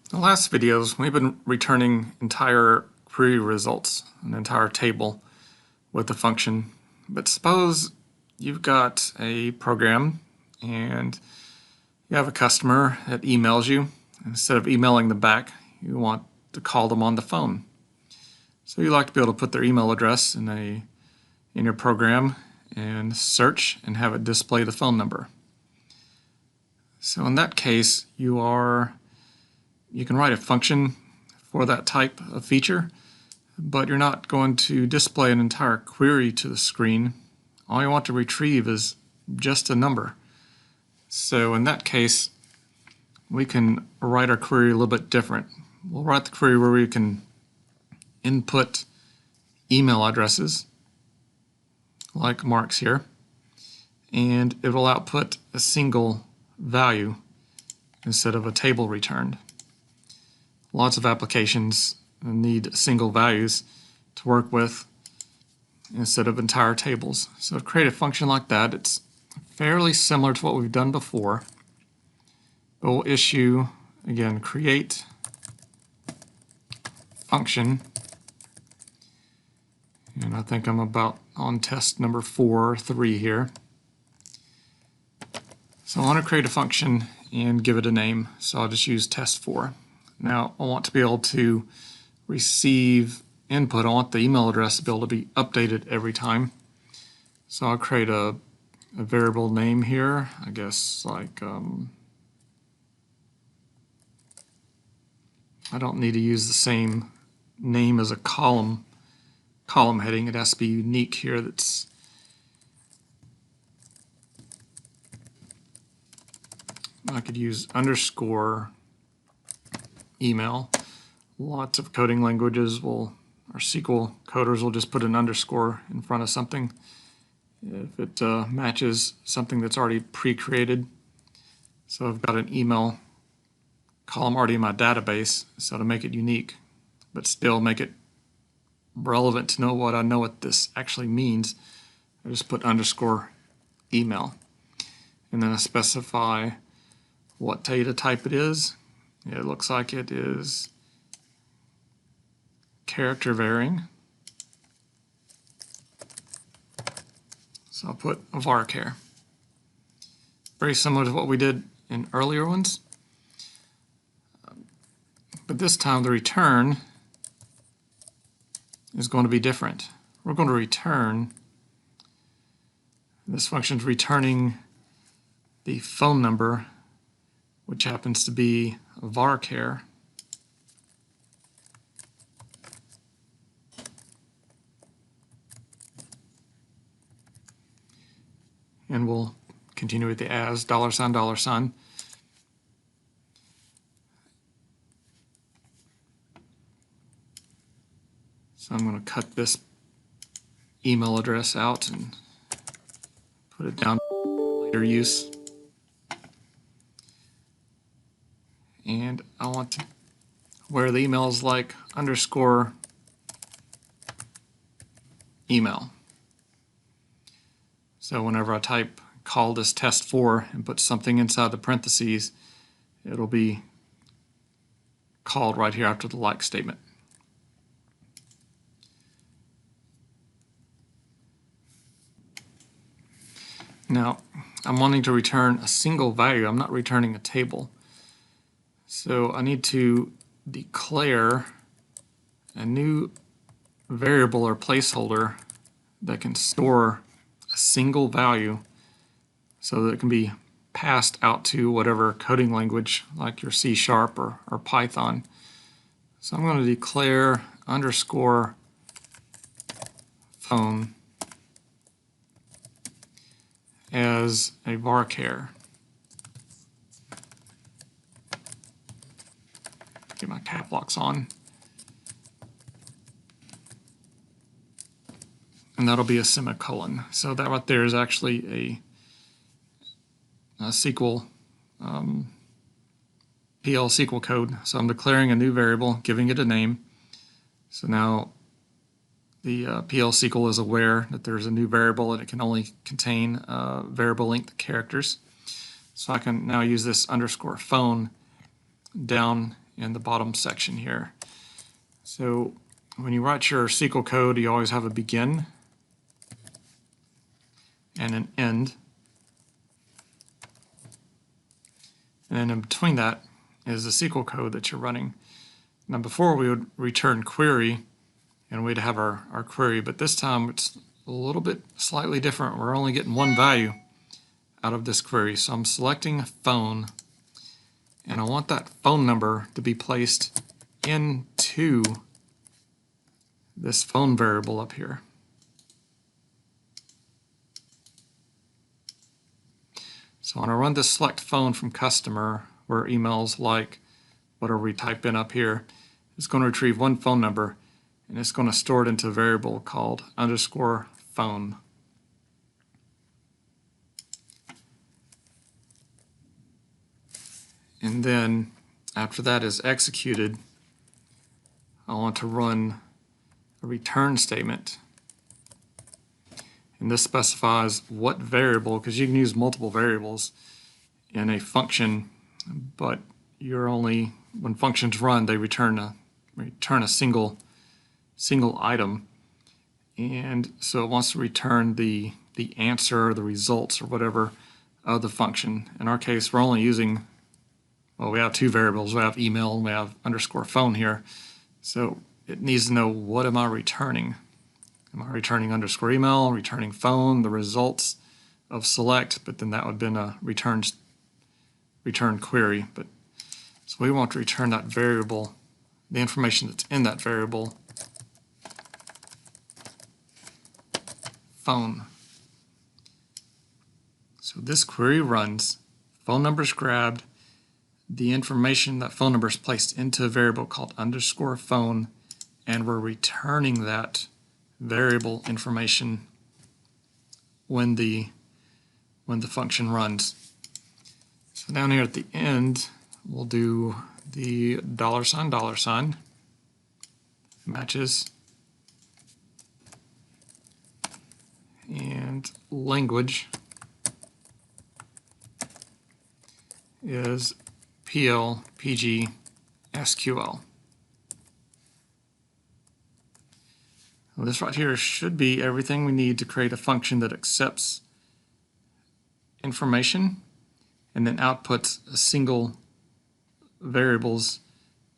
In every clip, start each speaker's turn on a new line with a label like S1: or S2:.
S1: The last videos, we've been returning entire query results, an entire table with the function. But suppose you've got a program and you have a customer that emails you. Instead of emailing them back, you want to call them on the phone. So you like to be able to put their email address in your program and search and have it display the phone number. So in that case, you can write a function for that type of feature, but you're not going to display an entire query to the screen. All you want to retrieve is just a number. So in that case, we can write our query a little bit different. We'll write the query where we can input email addresses, like Mark's here, and it will output a single value instead of a table returned. Lots of applications need single values to work with instead of entire tables. So to create a function like that, it's fairly similar to what we've done before. But we'll issue, again, create function. And I think I'm about on test number 4 or 3 here. So I want to create a function and give it a name. So I'll just use test4. Now I want to be able to receive input. I want the email address to be able to be updated every time. So I'll create a variable name here, I guess like I don't need to use the same name as a column heading. It has to be unique here. I could use underscore email. Lots of coding languages or SQL coders will just put an underscore in front of something if it matches something that's already pre-created. So I've got an email column already in my database, so to make it unique, but still make it relevant to know what this actually means, I just put underscore email. And then I specify what data type it is. It looks like it is character varying. So I'll put a varchar. Very similar to what we did in earlier ones. But this time the return is going to be different. We're going to return, this function is returning the phone number, which happens to be a varchar. And we'll continue with the as $$. So I'm going to cut this email address out and put it down for later use. And I want to where the email is like underscore email. So whenever I type call this test4 and put something inside the parentheses, it'll be called right here after the like statement. Now, I'm wanting to return a single value. I'm not returning a table. So I need to declare a new variable or placeholder that can store a single value so that it can be passed out to whatever coding language like your C# or Python. So I'm going to declare underscore phone as a varchar. Get my cap locks on. And that'll be a semicolon. So that right there is actually a SQL, PL SQL code. So I'm declaring a new variable, giving it a name. So now the PL SQL is aware that there's a new variable and it can only contain variable length characters. So I can now use this underscore phone down in the bottom section here. So when you write your SQL code, you always have a begin and an end. And then in between that is the SQL code that you're running. Now before we would return query and we'd have our query, but this time it's a little bit slightly different. We're only getting one value out of this query. So I'm selecting phone, and I want that phone number to be placed into this phone variable up here. So when I run this select phone from customer, where emails like whatever we type in up here, it's going to retrieve one phone number, and it's going to store it into a variable called _phone. And then after that is executed, I want to run a return statement. And this specifies what variable, because you can use multiple variables in a function, but you're only, when functions run, they return a single item. And so it wants to return the answer, the results, or whatever of the function. In our case, we're only using, well, we have two variables. We have email and we have _phone here. So it needs to know, what am I returning? Am I returning _email, returning phone, the results of select, but then that would have been a return query. But so we want to return that variable, the information that's in that variable, phone. So this query runs, phone number is grabbed, the information, that phone number is placed into a variable called _phone, and we're returning that variable information when the function runs. So down here at the end, we'll do the $$ matches, and language is PL, PG, SQL. Well, this right here should be everything we need to create a function that accepts information and then outputs a single variable's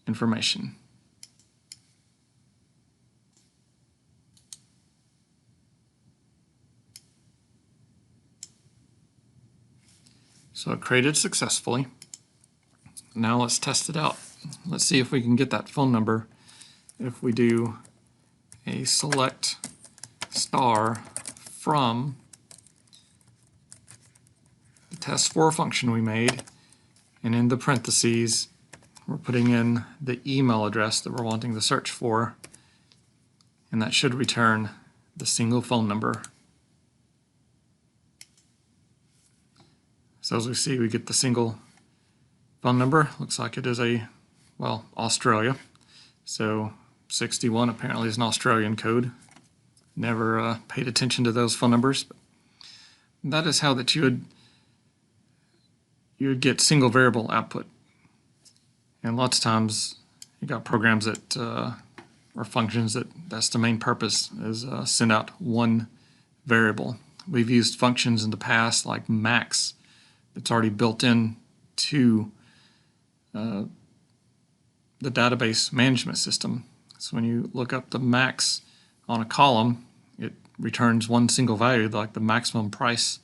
S1: information. So it created successfully. Now let's test it out. Let's see if we can get that phone number if we do a select star from the test4 function we made, and in the parentheses we're putting in the email address that we're wanting to search for, and that should return the single phone number. So as we see, we get the single phone number. Looks like it is Australia. So 61 apparently is an Australian code. Never paid attention to those phone numbers. But that is how that you would get single variable output. And lots of times you got programs that or functions that's the main purpose, is send out one variable. We've used functions in the past like max that's already built in to the database management system. So when you look up the max on a column, it returns one single value, like the maximum price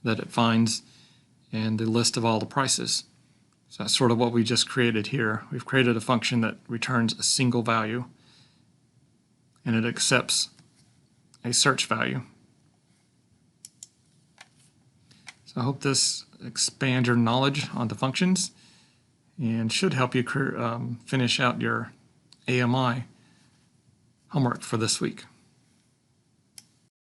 S1: that it finds and the list of all the prices. So that's sort of what we just created here. We've created a function that returns a single value, and it accepts a search value. So I hope this expands your knowledge on the functions and should help you finish out your AMI homework for this week.